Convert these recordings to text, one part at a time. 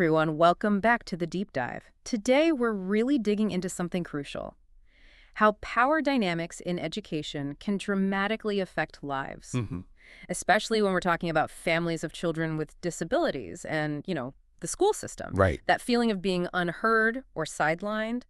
everyone, welcome back to the deep dive. Today we're really digging into something crucial: how power dynamics in education can dramatically affect lives, hmm especially when we're talking about families of children with disabilities and, the school system. Right. That feeling of being unheard or sidelined.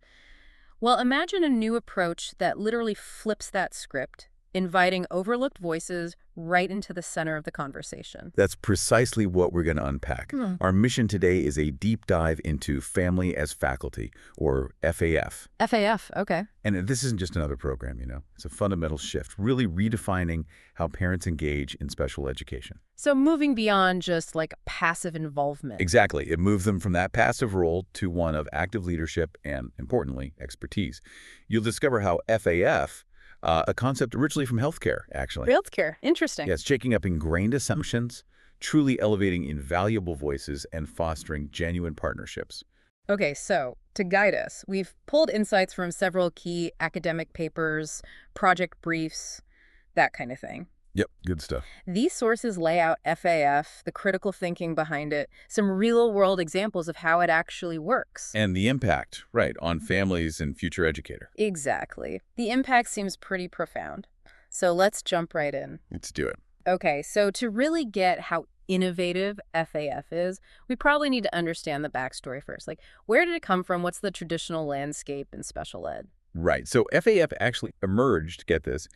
Well, imagine a new approach that literally flips that script, inviting overlooked voices right into the center of the conversation. That's precisely what we're going to unpack. Hmm. Our mission today is a deep dive into family as faculty, or FAF. FAF, okay. And this isn't just another program, It's a fundamental shift, really redefining how parents engage in special education. So moving beyond just like passive involvement. Exactly. It moves them from that passive role to one of active leadership and, importantly, expertise. You'll discover how FAF, a concept originally from healthcare, actually. Healthcare, interesting. Yeah, it's shaking up ingrained assumptions, truly elevating invaluable voices, and fostering genuine partnerships. Okay, so to guide us, we've pulled insights from several key academic papers, project briefs, that kind of thing. Yep, good stuff. These sources lay out FAF, the critical thinking behind it, some real-world examples of how it actually works. And the impact, right, on families and future educator. Exactly. The impact seems pretty profound. So let's jump right in. Let's do it. Okay, so to really get how innovative FAF is, we probably need to understand the backstory first. Like, where did it come from? What's the traditional landscape in special ed? Right. So FAF actually emerged, get this,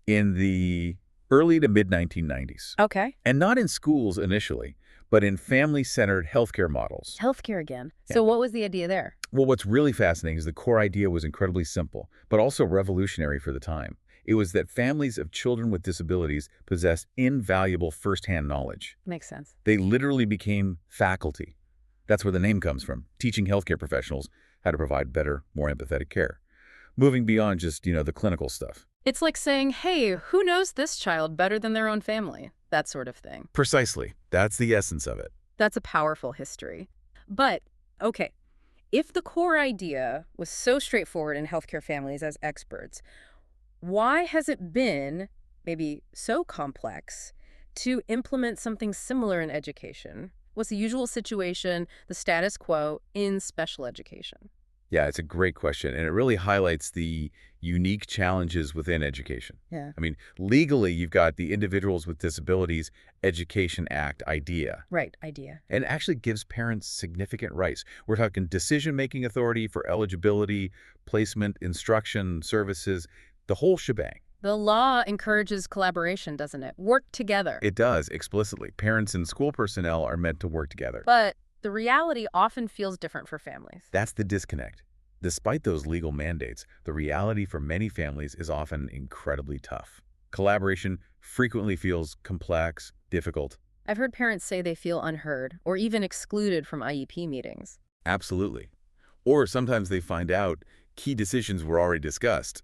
in the early to mid-1990s. Okay. And not in schools initially, but in family-centered healthcare models. Healthcare again. Yeah. So what was the idea there? Well, what's really fascinating is the core idea was incredibly simple, but also revolutionary for the time. It was that families of children with disabilities possessed invaluable firsthand knowledge. Makes sense. They literally became faculty. That's where the name comes from, teaching healthcare professionals how to provide better, more empathetic care. Moving beyond just, the clinical stuff. It's like saying, hey, who knows this child better than their own family? That sort of thing. Precisely. That's the essence of it. That's a powerful history. But, okay, if the core idea was so straightforward in healthcare families as experts, why has it been maybe so complex to implement something similar in education? What's the usual situation, the status quo in special education? Yeah, it's a great question, and it really highlights the unique challenges within education. Yeah. I mean, legally, you've got the Individuals with Disabilities Education Act idea. Right, idea. And it actually gives parents significant rights. We're talking decision-making authority for eligibility, placement, instruction, services, the whole shebang. The law encourages collaboration, doesn't it? Work together. It does, explicitly. Parents and school personnel are meant to work together. But the reality often feels different for families. That's the disconnect. Despite those legal mandates, the reality for many families is often incredibly tough. Collaboration frequently feels complex, difficult. I've heard parents say they feel unheard or even excluded from IEP meetings. Absolutely. Or sometimes they find out key decisions were already discussed,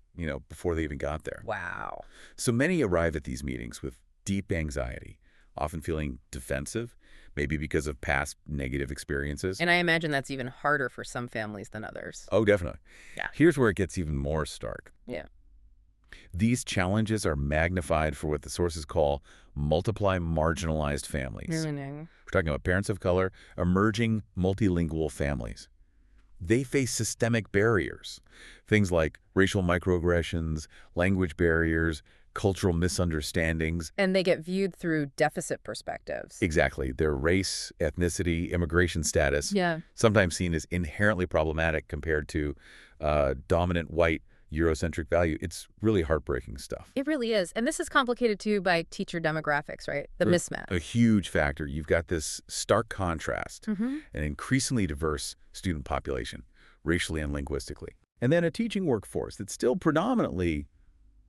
before they even got there. Wow. So many arrive at these meetings with deep anxiety, often feeling defensive, maybe because of past negative experiences. And I imagine that's even harder for some families than others. Oh, definitely. Yeah. Here's where it gets even more stark. Yeah. These challenges are magnified for what the sources call multiply marginalized families. We're talking about parents of color, emerging multilingual families. They face systemic barriers, things like racial microaggressions, language barriers, cultural misunderstandings. And they get viewed through deficit perspectives. Exactly. Their race, ethnicity, immigration status, Yeah. sometimes seen as inherently problematic compared to dominant white Eurocentric value. It's really heartbreaking stuff. It really is. And this is complicated, too, by teacher demographics, right? The mismatch. A huge factor. You've got this stark contrast, Mm-hmm. an increasingly diverse student population, racially and linguistically. And then a teaching workforce that's still predominantly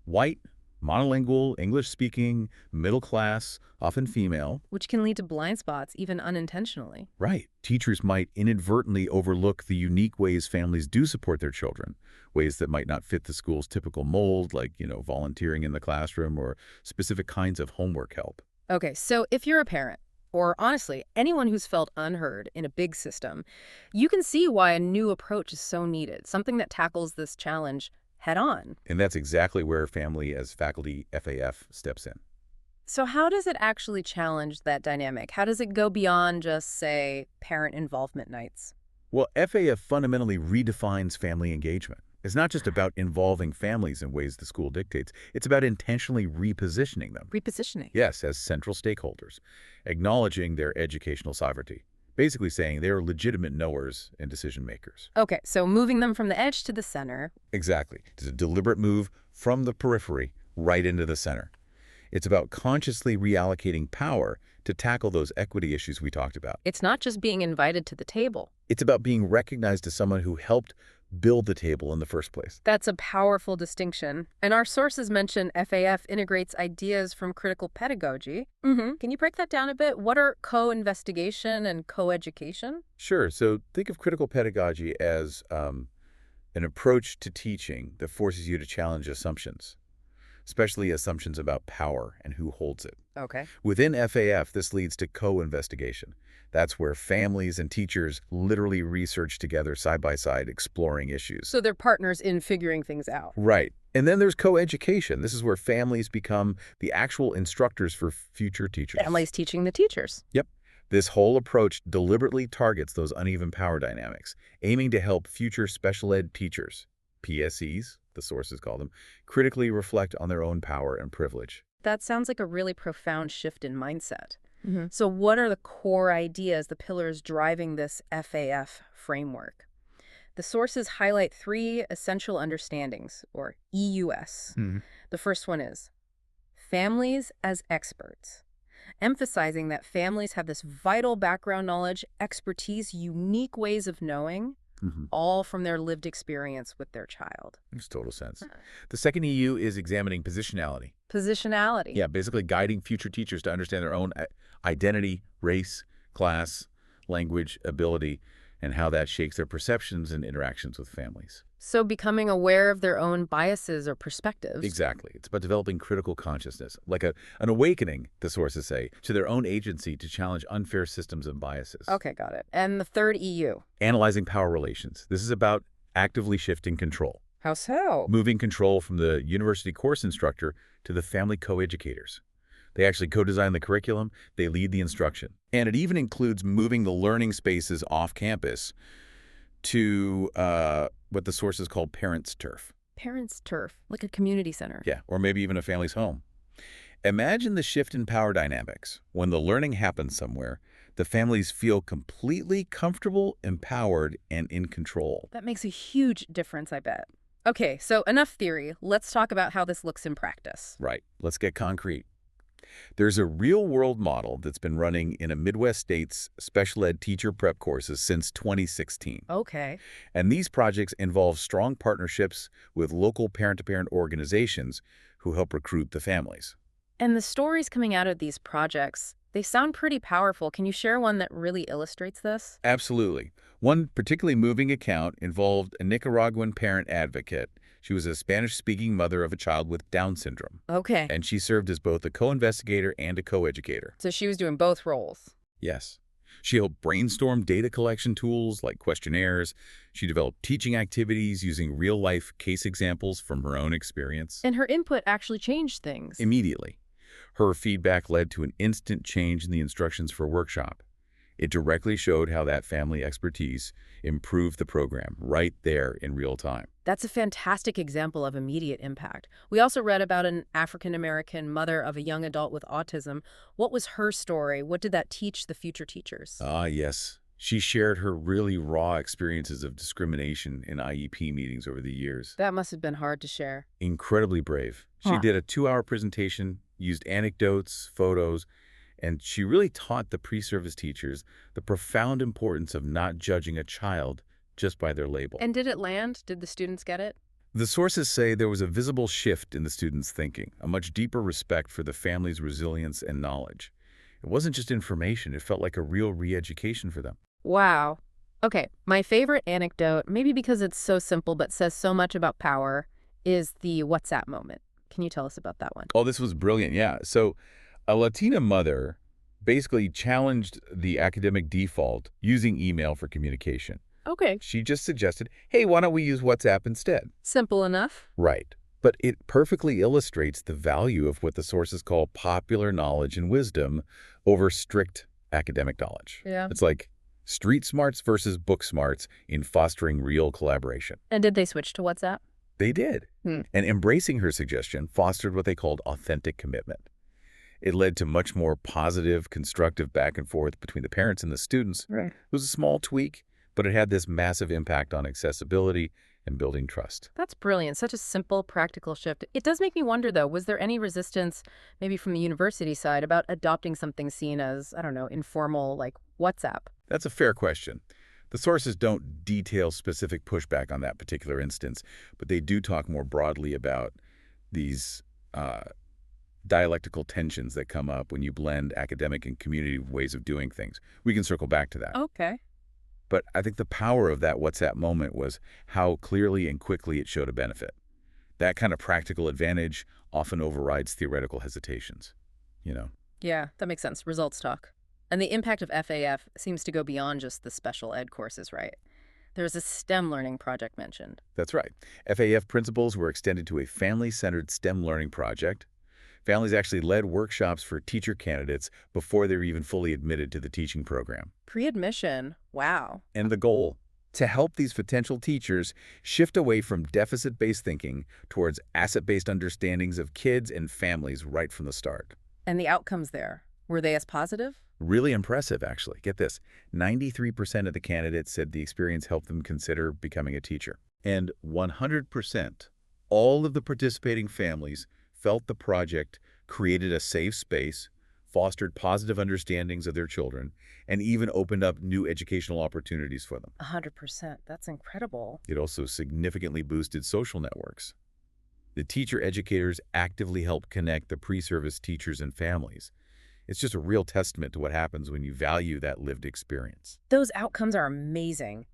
white, monolingual, English-speaking, middle class, often female. Which can lead to blind spots, even unintentionally. Right. Teachers might inadvertently overlook the unique ways families do support their children, ways that might not fit the school's typical mold, like, volunteering in the classroom or specific kinds of homework help. Okay, so if you're a parent, or honestly, anyone who's felt unheard in a big system, you can see why a new approach is so needed, something that tackles this challenge head on. And that's exactly where Family as Faculty FAF steps in. So how does it actually challenge that dynamic? How does it go beyond just, say, parent involvement nights? Well, FAF fundamentally redefines family engagement. It's not just about involving families in ways the school dictates. It's about intentionally repositioning them. Repositioning. Yes, as central stakeholders, acknowledging their educational sovereignty. Basically saying they are legitimate knowers and decision makers. Okay, so moving them from the edge to the center. Exactly. It's a deliberate move from the periphery right into the center. It's about consciously reallocating power to tackle those equity issues we talked about. It's not just being invited to the table. It's about being recognized as someone who helped build the table in the first place. That's a powerful distinction. And our sources mention FAF integrates ideas from critical pedagogy. Can you break that down a bit? What are co-investigation and co-education? Sure. So think of critical pedagogy as an approach to teaching that forces you to challenge assumptions, especially assumptions about power and who holds it. Okay. Within FAF, this leads to co-investigation. That's where families and teachers literally research together side by side, exploring issues. So they're partners in figuring things out. Right. And then there's co-education. This is where families become the actual instructors for future teachers. Families teaching the teachers. Yep. This whole approach deliberately targets those uneven power dynamics, aiming to help future special ed teachers, PSEs, the sources call them, critically reflect on their own power and privilege. That sounds like a really profound shift in mindset. So what are the core ideas, the pillars driving this FAF framework? The sources highlight 3 essential understandings, or EUS. The first one is families as experts, emphasizing that families have this vital background knowledge, expertise, unique ways of knowing, all from their lived experience with their child. Makes total sense. The second EU is examining positionality. Positionality. Yeah, basically guiding future teachers to understand their own identity, race, class, language, ability, and how that shapes their perceptions and interactions with families. So becoming aware of their own biases or perspectives. Exactly. It's about developing critical consciousness, like an awakening, the sources say, to their own agency to challenge unfair systems and biases. Okay, got it. And the third EU? Analyzing power relations. This is about actively shifting control. How so? Moving control from the university course instructor to the family co-educators. They actually co-design the curriculum, they lead the instruction. And it even includes moving the learning spaces off campus to what the sources call parents' turf. Parents' turf, like a community center. Yeah, or maybe even a family's home. Imagine the shift in power dynamics. When the learning happens somewhere, the families feel completely comfortable, empowered, and in control. That makes a huge difference, I bet. Okay, so enough theory. Let's talk about how this looks in practice. Right. Let's get concrete. There's a real-world model that's been running in a Midwest state's special ed teacher prep courses since 2016. Okay. And these projects involve strong partnerships with local parent-to-parent organizations who help recruit the families. And the stories coming out of these projects, they sound pretty powerful. Can you share one that really illustrates this? Absolutely. One particularly moving account involved a Nicaraguan parent advocate. She was a Spanish-speaking mother of a child with Down syndrome. Okay. And she served as both a co-investigator and a co-educator. So she was doing both roles. Yes. She helped brainstorm data collection tools like questionnaires. She developed teaching activities using real-life case examples from her own experience. And her input actually changed things. Immediately. Her feedback led to an instant change in the instructions for a workshop. It directly showed how that family expertise improved the program right there in real time. That's a fantastic example of immediate impact. We also read about an African-American mother of a young adult with autism. What was her story? What did that teach the future teachers? Yes. She shared her really raw experiences of discrimination in IEP meetings over the years. That must have been hard to share. Incredibly brave. She did a 2-hour presentation, used anecdotes, photos, and she really taught the pre-service teachers the profound importance of not judging a child just by their label. And did it land? Did the students get it? The sources say there was a visible shift in the students' thinking, a much deeper respect for the family's resilience and knowledge. It wasn't just information, it felt like a real re-education for them. Wow. Okay, my favorite anecdote, maybe because it's so simple but says so much about power, is the WhatsApp moment. Can you tell us about that one? Oh, this was brilliant, yeah. So a Latina mother basically challenged the academic default using email for communication. Okay. She just suggested, hey, why don't we use WhatsApp instead? Simple enough. Right. But it perfectly illustrates the value of what the sources call popular knowledge and wisdom over strict academic knowledge. Yeah. It's like street smarts versus book smarts in fostering real collaboration. And did they switch to WhatsApp? They did. And embracing her suggestion fostered what they called authentic commitment. It led to much more positive, constructive back and forth between the parents and the students. Right. It was a small tweak, but it had this massive impact on accessibility and building trust. That's brilliant. Such a simple, practical shift. It does make me wonder, though, was there any resistance, maybe from the university side, about adopting something seen as, I don't know, informal, like WhatsApp? That's a fair question. The sources don't detail specific pushback on that particular instance, but they do talk more broadly about these dialectical tensions that come up when you blend academic and community ways of doing things. We can circle back to that. Okay. But I think the power of that WhatsApp moment was how clearly and quickly it showed a benefit. That kind of practical advantage often overrides theoretical hesitations, you know? Yeah, that makes sense. Results talk. And the impact of FAF seems to go beyond just the special ed courses, right? There's a STEM learning project mentioned. That's right. FAF principles were extended to a family-centered STEM learning project. Families actually led workshops for teacher candidates before they were even fully admitted to the teaching program. Pre-admission. Wow. And the goal? To help these potential teachers shift away from deficit-based thinking towards asset-based understandings of kids and families right from the start. And the outcomes there, were they as positive? Really impressive, actually. Get this, 93% of the candidates said the experience helped them consider becoming a teacher. And 100%, all of the participating families felt the project created a safe space, fostered positive understandings of their children, and even opened up new educational opportunities for them. 100%. That's incredible. It also significantly boosted social networks. The teacher educators actively helped connect the pre-service teachers and families. It's just a real testament to what happens when you value that lived experience. Those outcomes are amazing.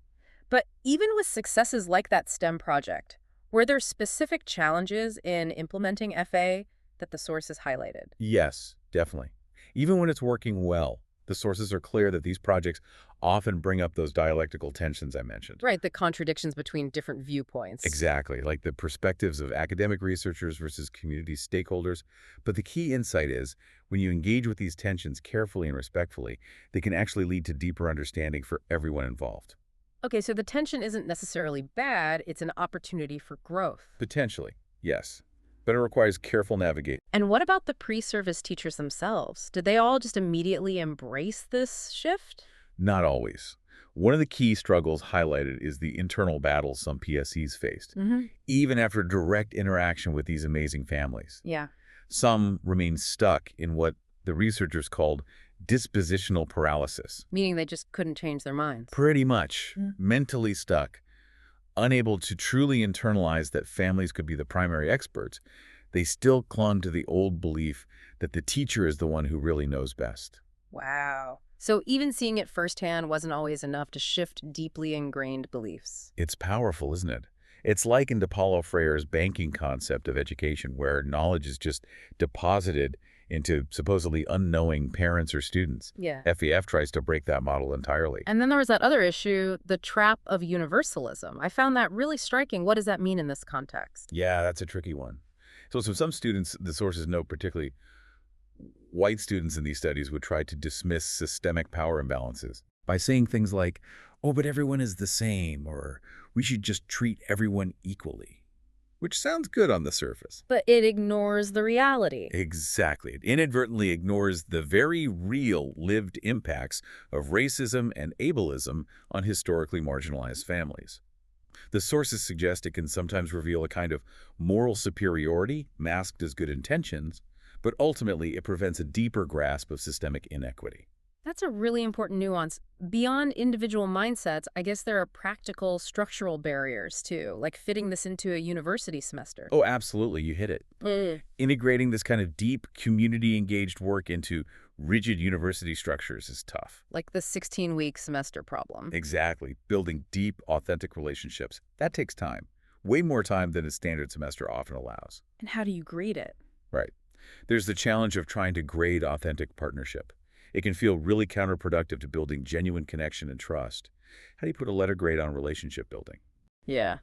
But even with successes like that STEM project, were there specific challenges in implementing FA that the sources highlighted? Yes, definitely. Even when it's working well, the sources are clear that these projects often bring up those dialectical tensions I mentioned. Right, the contradictions between different viewpoints. Exactly, like the perspectives of academic researchers versus community stakeholders. But the key insight is, when you engage with these tensions carefully and respectfully, they can actually lead to deeper understanding for everyone involved. Okay, so the tension isn't necessarily bad, it's an opportunity for growth. Potentially, yes. But it requires careful navigation. And what about the pre-service teachers themselves? Did they all just immediately embrace this shift? Not always. One of the key struggles highlighted is the internal battles some PSCs faced, even after direct interaction with these amazing families. Yeah. Some remain stuck in what the researchers called dispositional paralysis. Meaning they just couldn't change their minds. Pretty much. Mentally stuck. Unable to truly internalize that families could be the primary experts, they still clung to the old belief that the teacher is the one who really knows best. Wow. So even seeing it firsthand wasn't always enough to shift deeply ingrained beliefs. It's powerful, isn't it? It's likened to Paulo Freire's banking concept of education, where knowledge is just deposited into supposedly unknowing parents or students. Yeah. FEF tries to break that model entirely. And then there was that other issue, the trap of universalism. I found that really striking. What does that mean in this context? Yeah, that's a tricky one. So some students, the sources note, particularly white students in these studies, would try to dismiss systemic power imbalances by saying things like, oh, but everyone is the same, or we should just treat everyone equally. Which sounds good on the surface. But it ignores the reality. Exactly. It inadvertently ignores the very real lived impacts of racism and ableism on historically marginalized families. The sources suggest it can sometimes reveal a kind of moral superiority masked as good intentions, but ultimately it prevents a deeper grasp of systemic inequity. That's a really important nuance. Beyond individual mindsets, I guess there are practical structural barriers, too, like fitting this into a university semester. Oh, absolutely. You hit it. Integrating this kind of deep, community-engaged work into rigid university structures is tough. Like the 16-week semester problem. Exactly. Building deep, authentic relationships. That takes time. Way more time than a standard semester often allows. And how do you grade it? Right. There's the challenge of trying to grade authentic partnership. It can feel really counterproductive to building genuine connection and trust. How do you put a letter grade on relationship building? Yeah,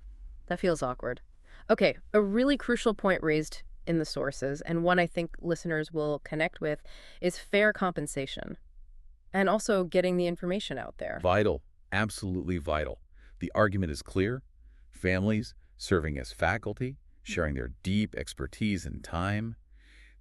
that feels awkward. Okay, a really crucial point raised in the sources, and one I think listeners will connect with, is fair compensation and also getting the information out there. Vital, absolutely vital. The argument is clear. Families serving as faculty, sharing their deep expertise and time,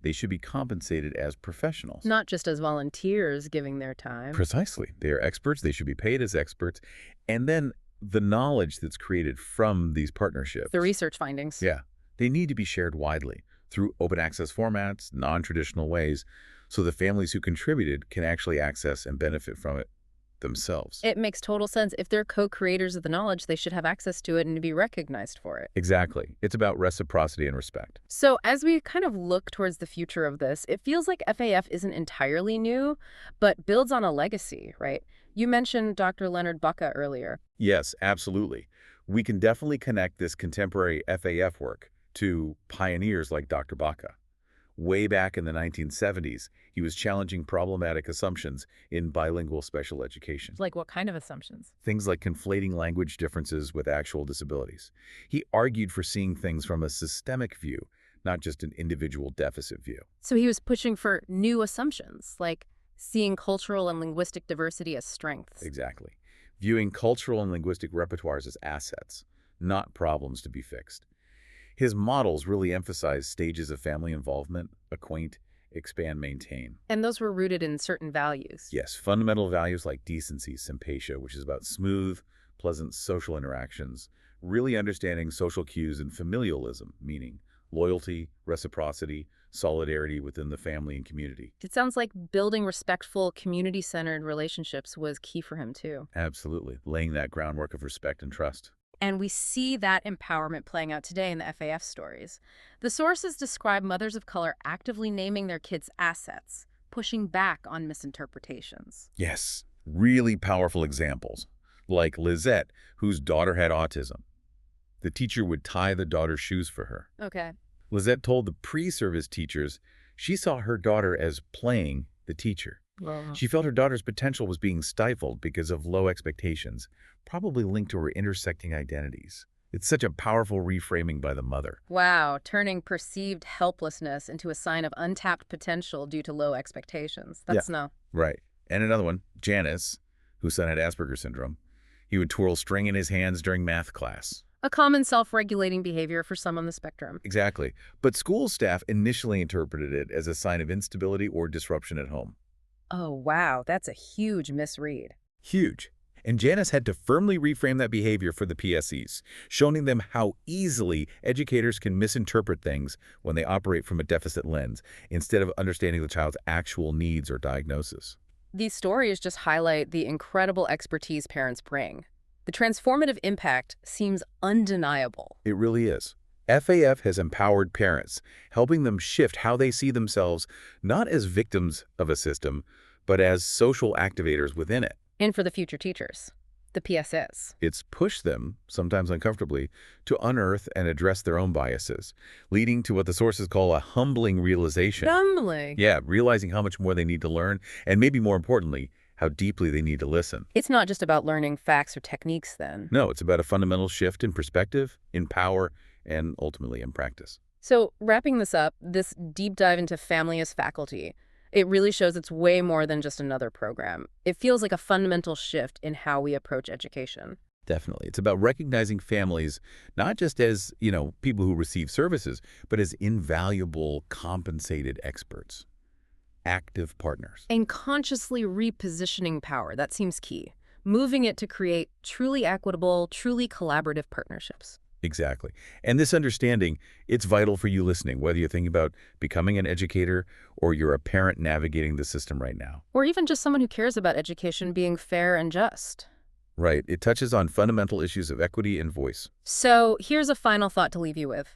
they should be compensated as professionals. Not just as volunteers giving their time. Precisely. They are experts. They should be paid as experts. And then the knowledge that's created from these partnerships. The research findings. Yeah. They need to be shared widely through open access formats, non-traditional ways, so the families who contributed can actually access and benefit from it themselves. It makes total sense. If they're co-creators of the knowledge, they should have access to it and be recognized for it. Exactly. It's about reciprocity and respect. So as we kind of look towards the future of this, it feels like FAF isn't entirely new, but builds on a legacy, right? You mentioned Dr. Leonard Bucca earlier. Yes, absolutely. We can definitely connect this contemporary FAF work to pioneers like Dr. Baca. Way back in the 1970s, he was challenging problematic assumptions in bilingual special education. Like what kind of assumptions? Things like conflating language differences with actual disabilities. He argued for seeing things from a systemic view, not just an individual deficit view. So he was pushing for new assumptions, like seeing cultural and linguistic diversity as strengths. Exactly. Viewing cultural and linguistic repertoires as assets, not problems to be fixed. His models really emphasize stages of family involvement: acquaint, expand, maintain. And those were rooted in certain values. Yes, fundamental values like decency, sympatia, which is about smooth, pleasant social interactions, really understanding social cues, and familialism, meaning loyalty, reciprocity, solidarity within the family and community. It sounds like building respectful, community-centered relationships was key for him, too. Absolutely, laying that groundwork of respect and trust. And we see that empowerment playing out today in the FAF stories. The sources describe mothers of color actively naming their kids' assets, pushing back on misinterpretations. Yes, really powerful examples, like Lizette, whose daughter had autism. The teacher would tie the daughter's shoes for her. Okay. Lizette told the pre-service teachers she saw her daughter as playing the teacher. Wow. She felt her daughter's potential was being stifled because of low expectations, probably linked to her intersecting identities. It's such a powerful reframing by the mother. Wow, turning perceived helplessness into a sign of untapped potential due to low expectations. That's no. Right. And another one, Janice, whose son had Asperger's syndrome. He would twirl string in his hands during math class. A common self-regulating behavior for some on the spectrum. Exactly. But school staff initially interpreted it as a sign of instability or disruption at home. Oh, wow, that's a huge misread. Huge. And Janice had to firmly reframe that behavior for the PSEs, showing them how easily educators can misinterpret things when they operate from a deficit lens, instead of understanding the child's actual needs or diagnosis. These stories just highlight the incredible expertise parents bring. The transformative impact seems undeniable. It really is. FAF has empowered parents, helping them shift how they see themselves, not as victims of a system, but as social activators within it. And for the future teachers, the PSS. It's pushed them, sometimes uncomfortably, to unearth and address their own biases, leading to what the sources call a humbling realization. Humbling. Yeah, realizing how much more they need to learn, and maybe more importantly, how deeply they need to listen. It's not just about learning facts or techniques, then. No, it's about a fundamental shift in perspective, in power, and ultimately in practice. So wrapping this up, this deep dive into family as faculty, it really shows it's way more than just another program. It feels like a fundamental shift in how we approach education. Definitely. It's about recognizing families not just as, people who receive services, but as invaluable, compensated experts, active partners. And consciously repositioning power, that seems key. Moving it to create truly equitable, truly collaborative partnerships. Exactly. And this understanding, it's vital for you listening, whether you're thinking about becoming an educator or you're a parent navigating the system right now. Or even just someone who cares about education being fair and just. Right. It touches on fundamental issues of equity and voice. So here's a final thought to leave you with.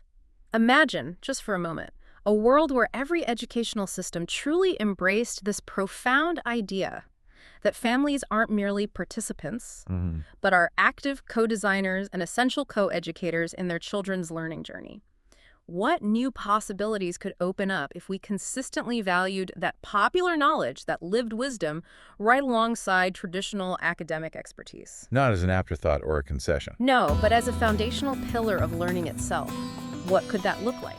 Imagine, just for a moment, a world where every educational system truly embraced this profound idea that families aren't merely participants, but are active co-designers and essential co-educators in their children's learning journey. What new possibilities could open up if we consistently valued that popular knowledge, that lived wisdom, right alongside traditional academic expertise? Not as an afterthought or a concession. No, but as a foundational pillar of learning itself. What could that look like?